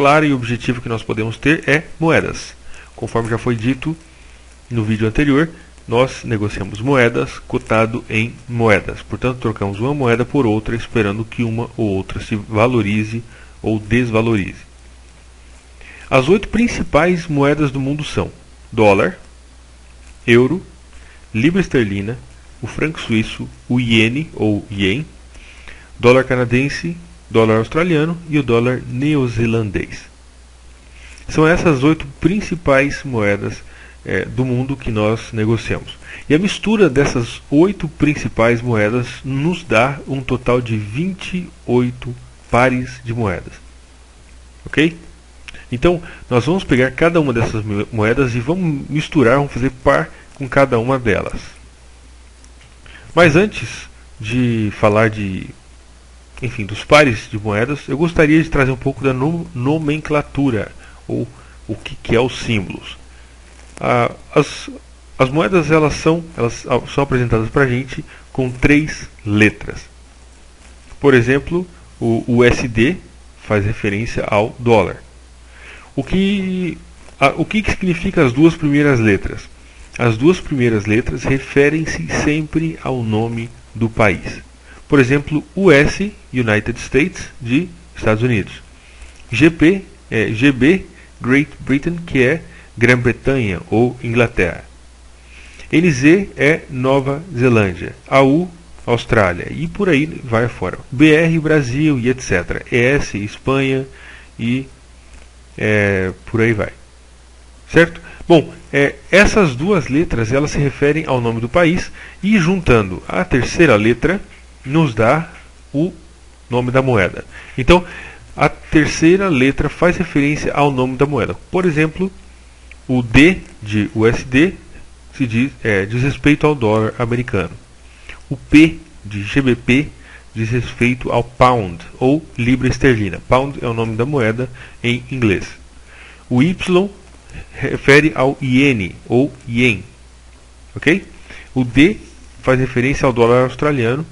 clara e objetiva que nós podemos ter é moedas. Conforme já foi dito no vídeo anterior, nós negociamos moedas cotado em moedas. Portanto, trocamos uma moeda por outra, esperando que uma ou outra se valorize ou desvalorize. As 8 principais moedas do mundo são dólar, euro, libra esterlina, o franco suíço, o iene ou ien, dólar canadense, dólar australiano e o dólar neozelandês. São essas 8 principais moedas do mundo que nós negociamos. E a mistura dessas 8 principais moedas nos dá um total de 28 pares de moedas. Ok? Então, nós vamos pegar cada uma dessas moedas e vamos misturar, vamos fazer par com cada uma delas. Mas antes de falar dos pares de moedas, eu gostaria de trazer um pouco da nomenclatura, ou o que é os símbolos. As moedas elas são apresentadas para a gente com 3 letras. Por exemplo, o USD faz referência ao dólar. O que significa as 2 primeiras letras? As 2 primeiras letras referem-se sempre ao nome do país. Por exemplo, US, United States, de Estados Unidos. GB, Great Britain, que é Grã-Bretanha ou Inglaterra. NZ é Nova Zelândia. AU, Austrália. E por aí vai fora. BR, Brasil e etc. ES, Espanha e por aí vai. Certo? Bom, essas 2 letras elas se referem ao nome do país e juntando a terceira letra nos dá o nome da moeda. Então, a terceira letra faz referência ao nome da moeda. Por exemplo, o D de USD diz respeito ao dólar americano. O P de GBP diz respeito ao pound ou libra esterlina. Pound é o nome da moeda em inglês. O Y refere ao iene ou yen. Ok? O D faz referência ao dólar australiano.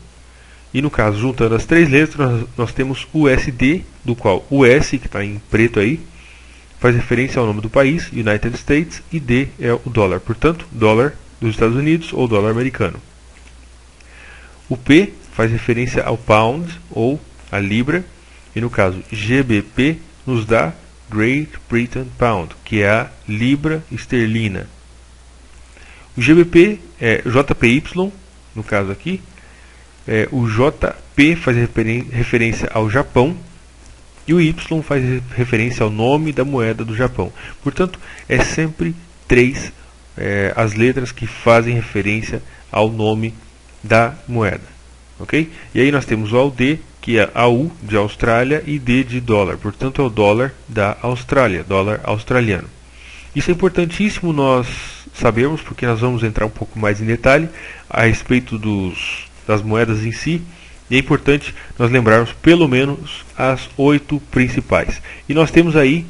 E no caso, juntando as 3 letras, nós temos USD, do qual o S, que está em preto aí, faz referência ao nome do país, United States, e D é o dólar. Portanto, dólar dos Estados Unidos ou dólar americano. O P faz referência ao pound ou a libra. E no caso, GBP nos dá Great Britain Pound, que é a libra esterlina. O GBP é JPY, no caso aqui. O JP faz referência ao Japão. E o Y faz referência ao nome da moeda do Japão. Portanto, é sempre 3 as letras que fazem referência ao nome da moeda. Ok? E aí nós temos o AUD, que é AU de Austrália e D de dólar. Portanto, é o dólar da Austrália, dólar australiano. Isso é importantíssimo nós sabermos, porque nós vamos entrar um pouco mais em detalhe a respeito das moedas em si. E é importante nós lembrarmos pelo menos as 8 principais. E nós temos aí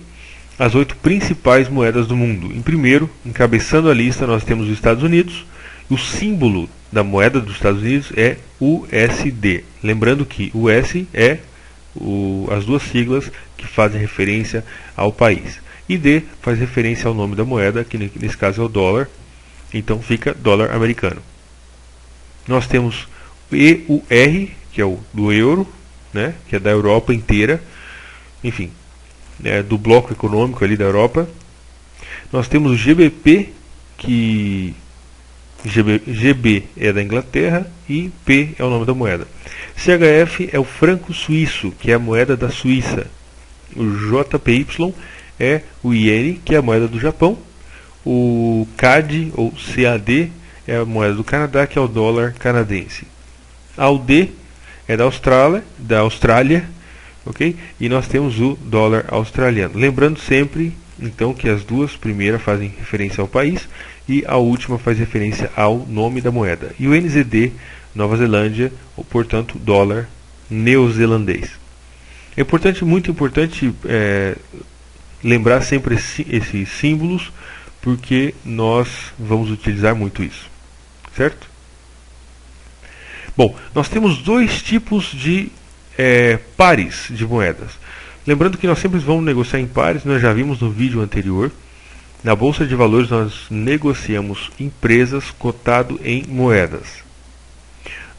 as 8 principais moedas do mundo. Em primeiro, encabeçando a lista, nós temos os Estados Unidos. O símbolo da moeda dos Estados Unidos é USD. Lembrando que US é as 2 siglas que fazem referência ao país. E D faz referência ao nome da moeda, que nesse caso é o dólar. Então fica dólar americano. Nós temos EUR, que é o do euro, né, que é da Europa inteira. Enfim, do bloco econômico ali da Europa. Nós temos o GBP, que GB é da Inglaterra e P é o nome da moeda. CHF é o franco suíço, que é a moeda da Suíça. O JPY é o iene, que é a moeda do Japão. O CAD ou CAD é a moeda do Canadá, que é o dólar canadense. AUD é da Austrália, ok? E nós temos o dólar australiano. Lembrando sempre, então, que as 2 primeiras fazem referência ao país e a última faz referência ao nome da moeda. E o NZD, Nova Zelândia, ou portanto dólar neozelandês. É importante, muito importante, lembrar sempre esses símbolos, porque nós vamos utilizar muito isso, certo? Bom, nós temos 2 tipos de pares de moedas. Lembrando que nós sempre vamos negociar em pares, nós já vimos no vídeo anterior. Na Bolsa de Valores nós negociamos empresas cotado em moedas.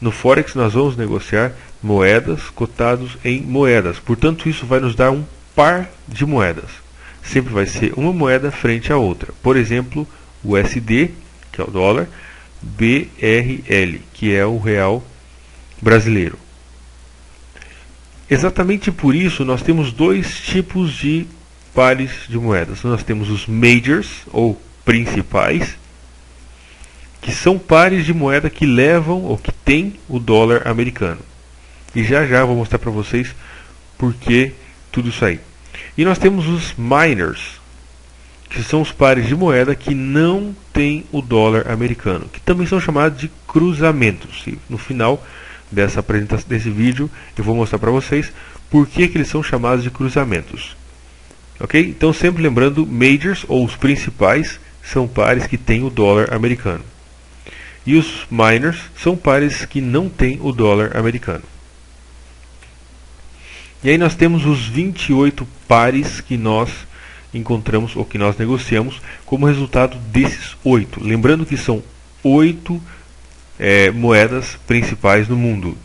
No Forex nós vamos negociar moedas cotados em moedas. Portanto, isso vai nos dar um par de moedas. Sempre vai ser uma moeda frente à outra. Por exemplo, o USD, que é o dólar, BRL, que é o real brasileiro. Exatamente por isso nós temos dois tipos de pares de moedas. Nós temos os majors, ou principais, que são pares de moeda que levam ou que tem o dólar americano. E já já vou mostrar para vocês por que tudo isso aí. E nós temos os minors, que são os pares de moeda que não tem o dólar americano, que também são chamados de cruzamentos. E no final dessa apresentação, desse vídeo, eu vou mostrar para vocês por que eles são chamados de cruzamentos. Ok? Então, sempre lembrando, majors, ou os principais, são pares que têm o dólar americano. E os minors são pares que não têm o dólar americano. E aí nós temos os 28 pares que nós encontramos, ou que nós negociamos, como resultado desses 8. Lembrando que são 8 moedas principais no mundo.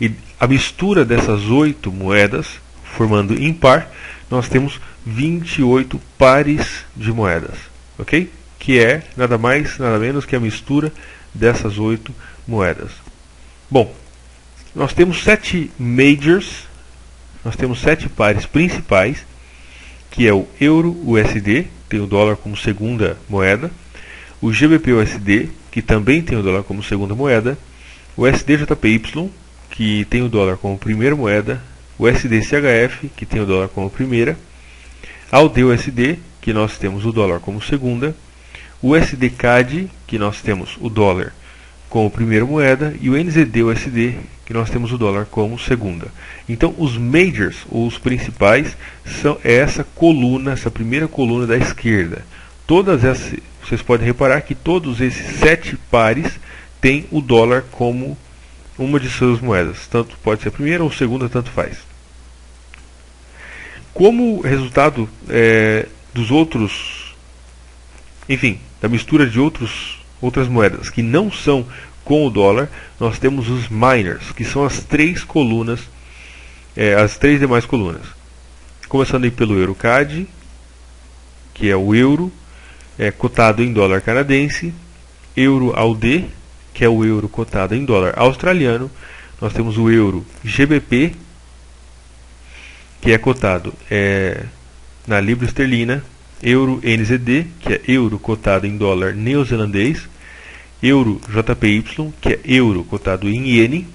E a mistura dessas 8 moedas, formando impar, nós temos 28 pares de moedas, ok? Que é nada mais, nada menos que a mistura dessas 8 moedas. Bom, nós temos 7 majors, nós temos 7 pares principais, que é o euro-USD, tem o dólar como segunda moeda, o GBP-USD, que também tem o dólar como segunda moeda, o SDJPY, que tem o dólar como primeira moeda, o SDCHF, que tem o dólar como primeira, AUD-USD, que nós temos o dólar como segunda, o SDCAD, que nós temos o dólar como primeira moeda, e o NZD-USD, que nós temos o dólar como segunda. Então, os majors, ou os principais, são essa coluna, essa primeira coluna da esquerda. Todas essas, vocês podem reparar que todos esses 7 pares têm o dólar como uma de suas moedas. Tanto pode ser a primeira ou a segunda, tanto faz. Como resultado dos outros, enfim, da mistura de outras moedas que não são com o dólar, nós temos os minors, que são as 3 colunas, as 3 demais colunas. Começando aí pelo EuroCAD, que é o euro, cotado em dólar canadense, Euro-AUD, que é o euro cotado em dólar australiano. Nós temos o euro GBP, que é cotado na libra esterlina, euro NZD, que é euro cotado em dólar neozelandês, euro JPY, que é euro cotado em iene.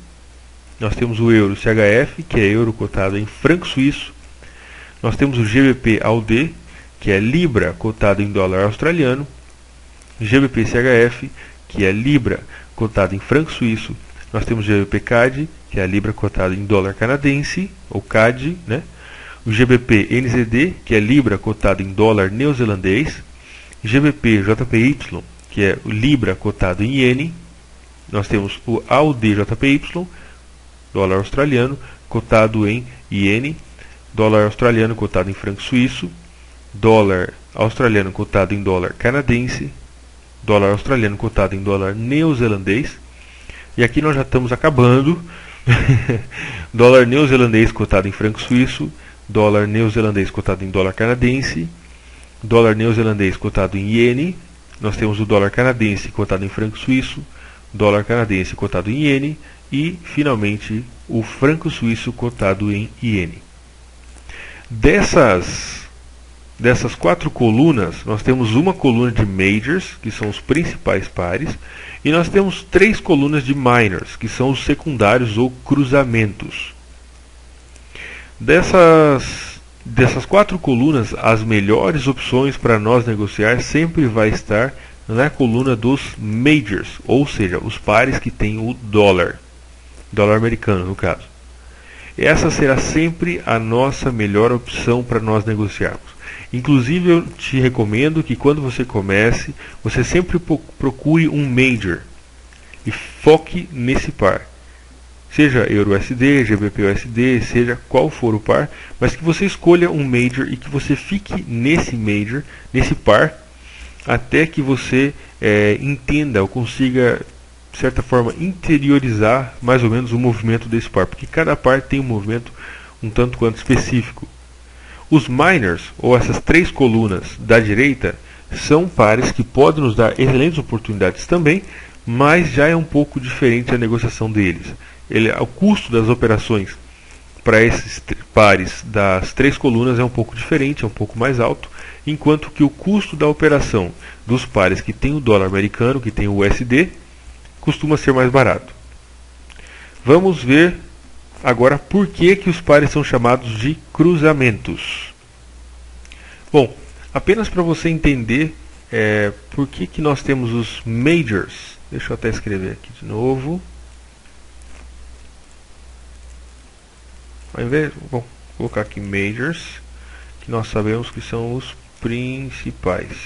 Nós temos o euro CHF, que é euro cotado em franco suíço. Nós temos o GBP AUD, que é libra cotado em dólar australiano, GBP CHF, que é libra cotado em franco suíço. Nós temos o GBP CAD, que é a libra cotada em dólar canadense, ou CAD, né? O GBP NZD, que é libra cotada em dólar neozelandês, GBP JPY, que é o libra cotado em iene. Nós temos o AUD JPY, dólar australiano, cotado em iene, dólar australiano cotado em franco suíço, dólar australiano cotado em dólar canadense, dólar australiano cotado em dólar neozelandês. E aqui nós já estamos acabando. Dólar neozelandês cotado em franco suíço, dólar neozelandês cotado em dólar canadense, dólar neozelandês cotado em iene. Nós temos o dólar canadense cotado em franco suíço, dólar canadense cotado em iene e, finalmente, o franco suíço cotado em iene. Dessas 4 colunas, nós temos uma coluna de majors, que são os principais pares, e nós temos 3 colunas de minors, que são os secundários ou cruzamentos. Dessas 4 colunas, as melhores opções para nós negociar sempre vai estar na coluna dos majors, ou seja, os pares que têm o dólar americano no caso. Essa será sempre a nossa melhor opção para nós negociarmos. Inclusive, eu te recomendo que quando você comece, você sempre procure um major e foque nesse par. seja EURUSD, GBP-USD, seja qual for o par, mas que você escolha um major e que você fique nesse major, nesse par, até que você entenda ou consiga, de certa forma, interiorizar mais ou menos o movimento desse par, porque cada par tem um movimento um tanto quanto específico. Os minors, ou essas três colunas da direita, são pares que podem nos dar excelentes oportunidades também, mas já é um pouco diferente a negociação deles. O custo das operações para esses pares das três colunas é um pouco diferente, é um pouco mais alto, enquanto que o custo da operação dos pares que tem o dólar americano, que tem o USD, costuma ser mais barato. Vamos ver agora por que os pares são chamados de cruzamentos. Bom, apenas para você entender por que nós temos os majors. Deixa eu até escrever aqui de novo. Ao invés, vou colocar aqui majors, que nós sabemos que são os principais.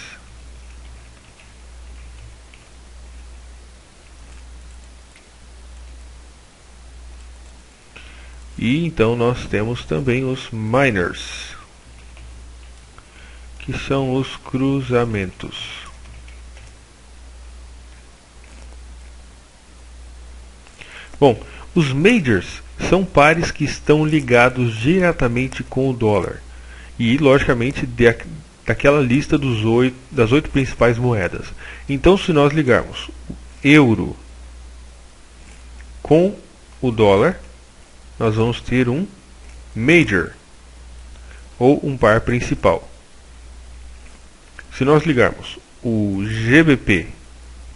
E então nós temos também os minors, que são os cruzamentos. Bom, os majors são pares que estão ligados diretamente com o dólar e, logicamente, daquela lista das 8 principais moedas. Então, se nós ligarmos o euro com o dólar, nós vamos ter um major, ou um par principal. Se nós ligarmos o GBP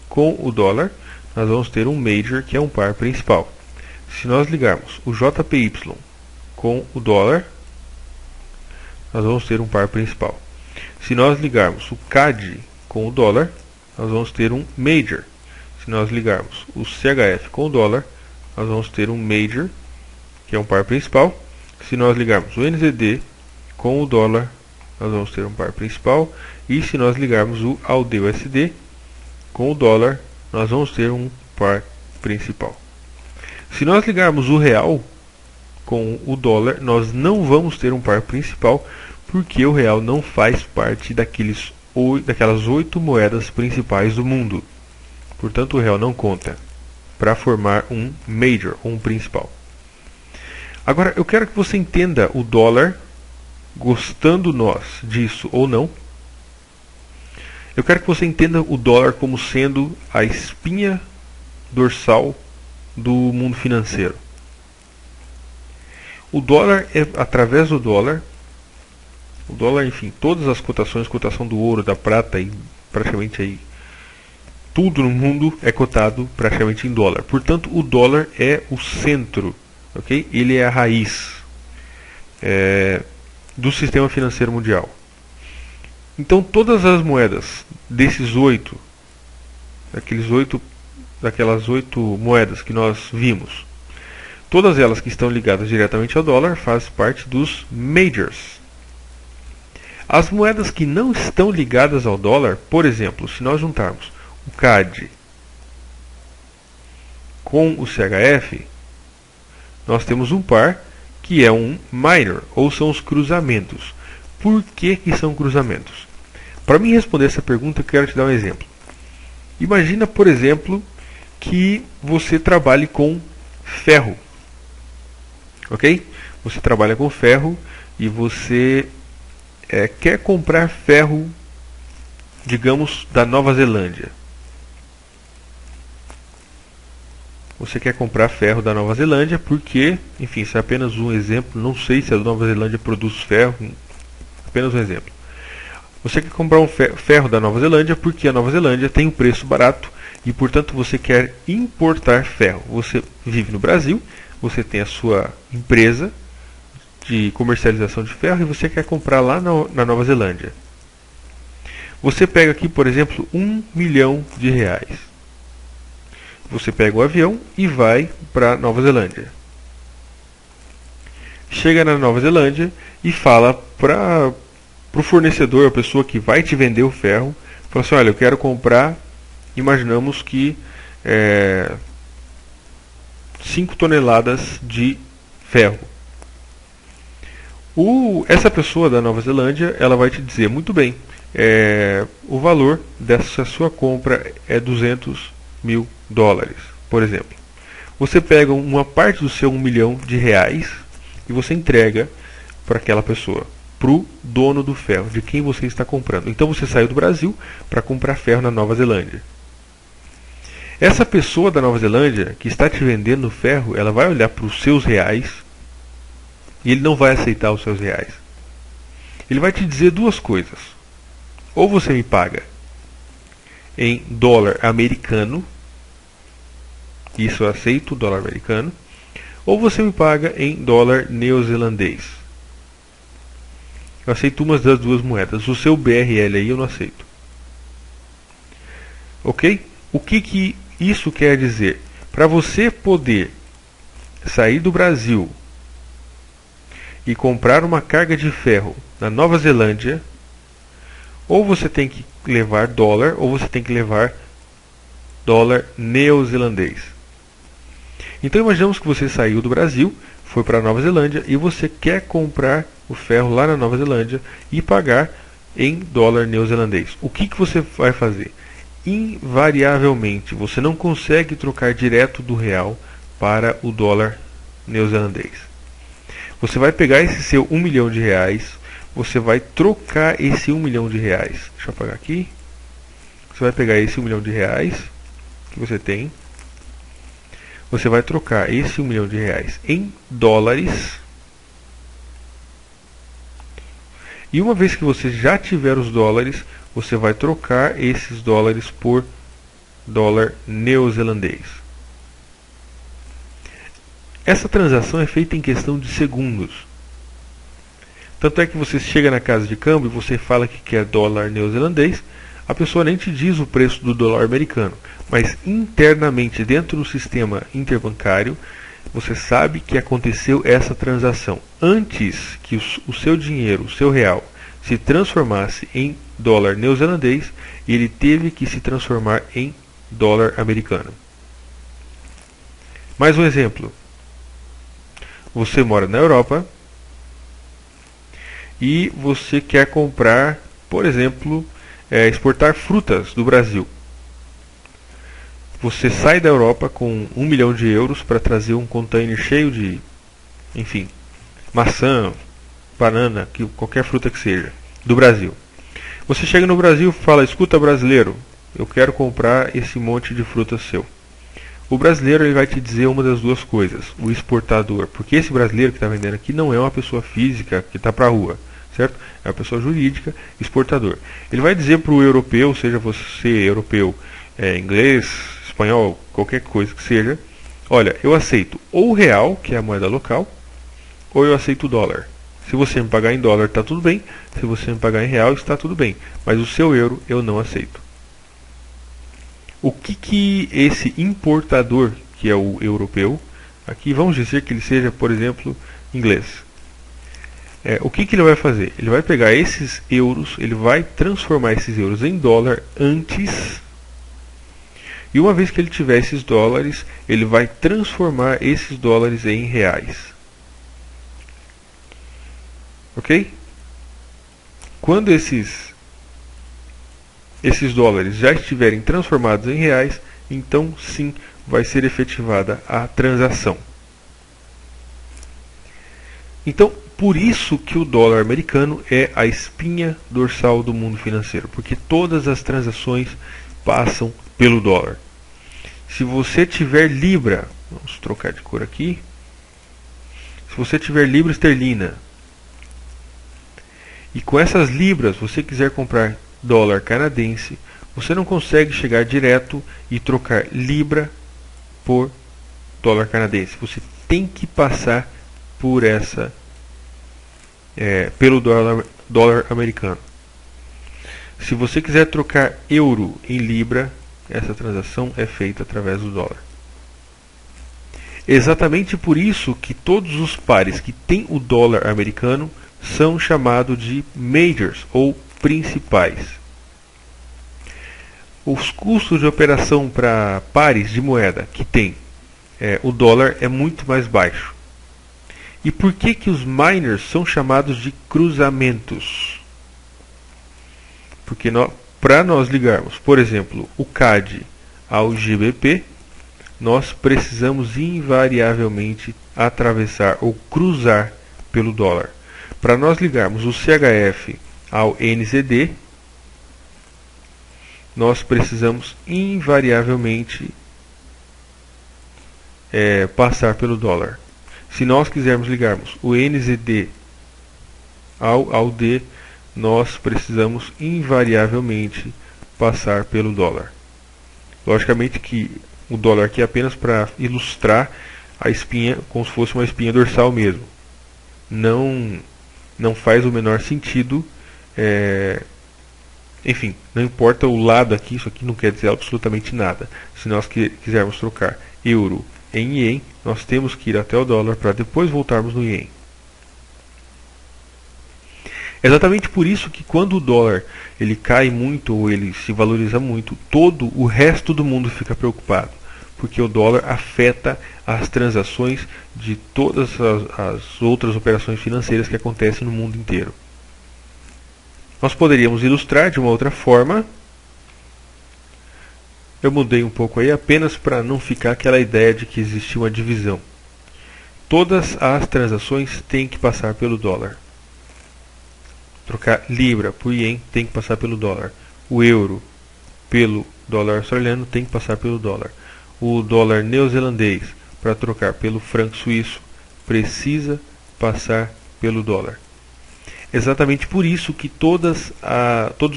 com o dólar, nós vamos ter um major, que é um par principal. Se nós ligarmos o JPY com o dólar, nós vamos ter um par principal. Se nós ligarmos o CAD com o dólar, nós vamos ter um major. Se nós ligarmos o CHF com o dólar, nós vamos ter um major, que é um par principal. Se nós ligarmos o NZD com o dólar, nós vamos ter um par principal. E se nós ligarmos o AUD-USD com o dólar, nós vamos ter um par principal. Se nós ligarmos o real com o dólar, nós não vamos ter um par principal, porque o real não faz parte daquelas 8 moedas principais do mundo. Portanto, o real não conta para formar um major, ou um principal. Agora, eu quero que você entenda o dólar, gostando nós disso ou não. Eu quero que você entenda o dólar como sendo a espinha dorsal do mundo financeiro. O dólar através do dólar, enfim, todas as cotações, cotação do ouro, da prata e praticamente aí tudo no mundo é cotado praticamente em dólar. Portanto, o dólar é o centro, ok? Ele é a raiz do sistema financeiro mundial. Então, todas as moedas daquelas 8 moedas que nós vimos, todas elas que estão ligadas diretamente ao dólar fazem parte dos majors. As moedas que não estão ligadas ao dólar, por exemplo, se nós juntarmos o CAD com o CHF, nós temos um par que é um minor, ou são os cruzamentos. Por que são cruzamentos? Para mim responder essa pergunta, eu quero te dar um exemplo. Imagina, por exemplo, que você trabalhe com ferro. Ok? Você trabalha com ferro e você quer comprar ferro, digamos, da Nova Zelândia. Você quer comprar ferro da Nova Zelândia porque, enfim, isso é apenas um exemplo. Não sei se a Nova Zelândia produz ferro, apenas um exemplo. Você quer comprar um ferro da Nova Zelândia porque a Nova Zelândia tem um preço barato e, portanto, você quer importar ferro. Você vive no Brasil, você tem a sua empresa de comercialização de ferro e você quer comprar lá na Nova Zelândia. Você pega aqui, por exemplo, R$1 milhão. Você pega o avião e vai para Nova Zelândia. Chega na Nova Zelândia e fala para o fornecedor, a pessoa que vai te vender o ferro, fala assim: olha, eu quero comprar, imaginamos que 5 toneladas de ferro. Essa pessoa da Nova Zelândia, ela vai te dizer, muito bem, o valor dessa sua compra é 200 mil dólares, por exemplo. Você pega uma parte do seu 1 milhão de reais e você entrega para aquela pessoa, para o dono do ferro, de quem você está comprando. Então você saiu do Brasil para comprar ferro na Nova Zelândia. Essa pessoa da Nova Zelândia que está te vendendo ferro, ela vai olhar para os seus reais e ele não vai aceitar os seus reais. Ele vai te dizer duas coisas. Ou você me paga em dólar americano, isso eu aceito, dólar americano, ou você me paga em dólar neozelandês. Eu aceito uma das duas moedas. O seu BRL aí eu não aceito. Ok? O que isso quer dizer? Para você poder sair do Brasil e comprar uma carga de ferro na Nova Zelândia, ou você tem que levar dólar, ou você tem que levar dólar neozelandês. Então imaginamos que você saiu do Brasil, foi para a Nova Zelândia e você quer comprar o ferro lá na Nova Zelândia e pagar em dólar neozelandês. O que você vai fazer? Invariavelmente, você não consegue trocar direto do real para o dólar neozelandês. Você vai pegar esse seu 1 milhão de reais, você vai trocar esse 1 milhão de reais. Deixa eu apagar aqui. Você vai pegar esse 1 milhão de reais que você tem. Você vai trocar esse 1 milhão de reais em dólares. E uma vez que você já tiver os dólares, você vai trocar esses dólares por dólar neozelandês. Essa transação é feita em questão de segundos. Tanto é que você chega na casa de câmbio e você fala que quer dólar neozelandês, a pessoa nem te diz o preço do dólar americano, mas internamente dentro do sistema interbancário, você sabe que aconteceu essa transação. Antes que o seu dinheiro, o seu real, se transformasse em dólar neozelandês, ele teve que se transformar em dólar americano. Mais um exemplo. Você mora na Europa e você quer comprar, por exemplo, exportar frutas do Brasil. Você sai da Europa com 1 milhão de euros para trazer um container cheio de, enfim, maçã, banana, qualquer fruta que seja, do Brasil. Você chega no Brasil e fala, escuta brasileiro, eu quero comprar esse monte de fruta seu. O brasileiro ele vai te dizer uma das duas coisas, o exportador, porque esse brasileiro que está vendendo aqui não é uma pessoa física que está para a rua, certo? É uma pessoa jurídica, exportador. Ele vai dizer para o europeu, seja você europeu, inglês, espanhol, qualquer coisa que seja, olha, eu aceito ou o real, que é a moeda local, ou eu aceito o dólar. Se você me pagar em dólar está tudo bem, se você me pagar em real está tudo bem, mas o seu euro eu não aceito. O que esse importador, que é o europeu, aqui vamos dizer que ele seja, por exemplo, inglês. O que ele vai fazer? Ele vai pegar esses euros, ele vai transformar esses euros em dólar antes, e uma vez que ele tiver esses dólares, ele vai transformar esses dólares em reais. Ok? Quando esses dólares já estiverem transformados em reais, então sim vai ser efetivada a transação. Então, por isso que o dólar americano é a espinha dorsal do mundo financeiro, porque todas as transações passam pelo dólar. Se você tiver libra, vamos trocar de cor aqui. Se você tiver libra esterlina e com essas libras você quiser comprar dólar canadense, você não consegue chegar direto e trocar libra por dólar canadense. Você tem que passar por pelo dólar americano. Se você quiser trocar euro em libra, essa transação é feita através do dólar. Exatamente por isso que todos os pares que têm o dólar americano são chamados de majors ou principais. Os custos de operação para pares de moeda que tem o dólar é muito mais baixo. E por que que os miners são chamados de cruzamentos? Porque para nós ligarmos, por exemplo, o CAD ao GBP, nós precisamos invariavelmente atravessar ou cruzar pelo dólar. Para nós ligarmos o CHF ao NZD, nós precisamos invariavelmente passar pelo dólar. Se nós quisermos ligarmos o NZD ao AUD, nós precisamos invariavelmente passar pelo dólar. Logicamente que o dólar aqui é apenas para ilustrar a espinha, como se fosse uma espinha dorsal mesmo. Não faz o menor sentido. Enfim, não importa o lado aqui, isso aqui não quer dizer absolutamente nada. Se nós quisermos trocar euro em ien, nós temos que ir até o dólar para depois voltarmos no ien. É exatamente por isso que quando o dólar ele cai muito ou ele se valoriza muito, todo o resto do mundo fica preocupado, porque o dólar afeta as transações de todas as outras operações financeiras que acontecem no mundo inteiro. Nós poderíamos ilustrar de uma outra forma. Eu mudei um pouco aí apenas para não ficar aquela ideia de que existe uma divisão. Todas as transações têm que passar pelo dólar. Trocar libra por ien tem que passar pelo dólar. O euro pelo dólar australiano tem que passar pelo dólar. O dólar neozelandês para trocar pelo franco suíço precisa passar pelo dólar. Exatamente por isso que todos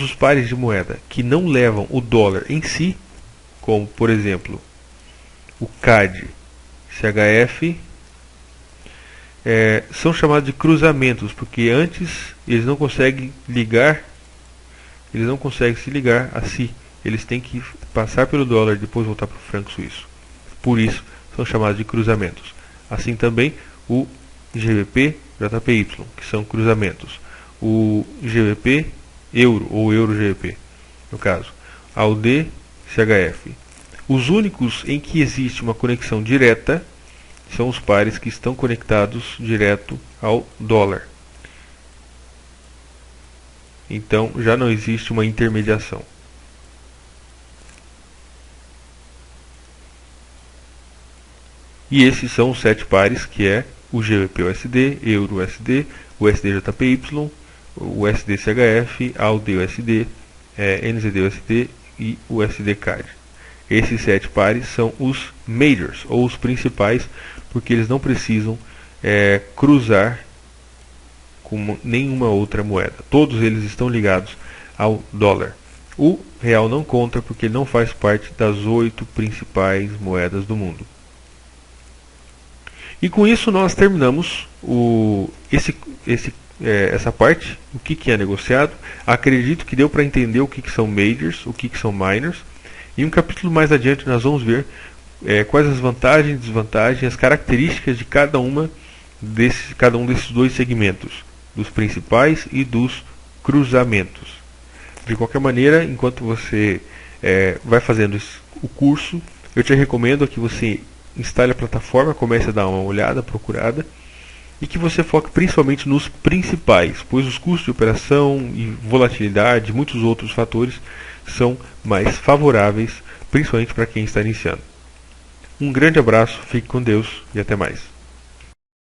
os pares de moeda que não levam o dólar em si, como por exemplo o CAD, CHF, são chamados de cruzamentos, porque antes eles não conseguem se ligar a si. Eles têm que passar pelo dólar e depois voltar para o franco suíço. Por isso são chamados de cruzamentos. Assim também o GBP, JPY, que são cruzamentos. O GBP euro ou euro GBP, no caso. AUD, CHF. Os únicos em que existe uma conexão direta são os pares que estão conectados direto ao dólar. Então já não existe uma intermediação. E esses são os 7 pares, que é o GBP-USD, Euro-USD, o USD-JPY, o USD-CHF, AUD-USD, NZD-USD e o USD-CAD. Esses 7 pares são os majors, ou os principais, porque eles não precisam cruzar com nenhuma outra moeda. Todos eles estão ligados ao dólar. O real não conta porque ele não faz parte das 8 principais moedas do mundo. E com isso nós terminamos essa parte, o que é negociado. Acredito que deu para entender o que são majors, o que são minors. E um capítulo mais adiante nós vamos ver quais as vantagens e desvantagens, as características de cada um desses 2 segmentos, dos principais e dos cruzamentos. De qualquer maneira, enquanto você vai fazendo o curso, eu te recomendo que você instale a plataforma, comece a dar uma olhada, procurada, e que você foque principalmente nos principais, pois os custos de operação e volatilidade e muitos outros fatores são mais favoráveis, principalmente para quem está iniciando. Um grande abraço, fique com Deus e até mais.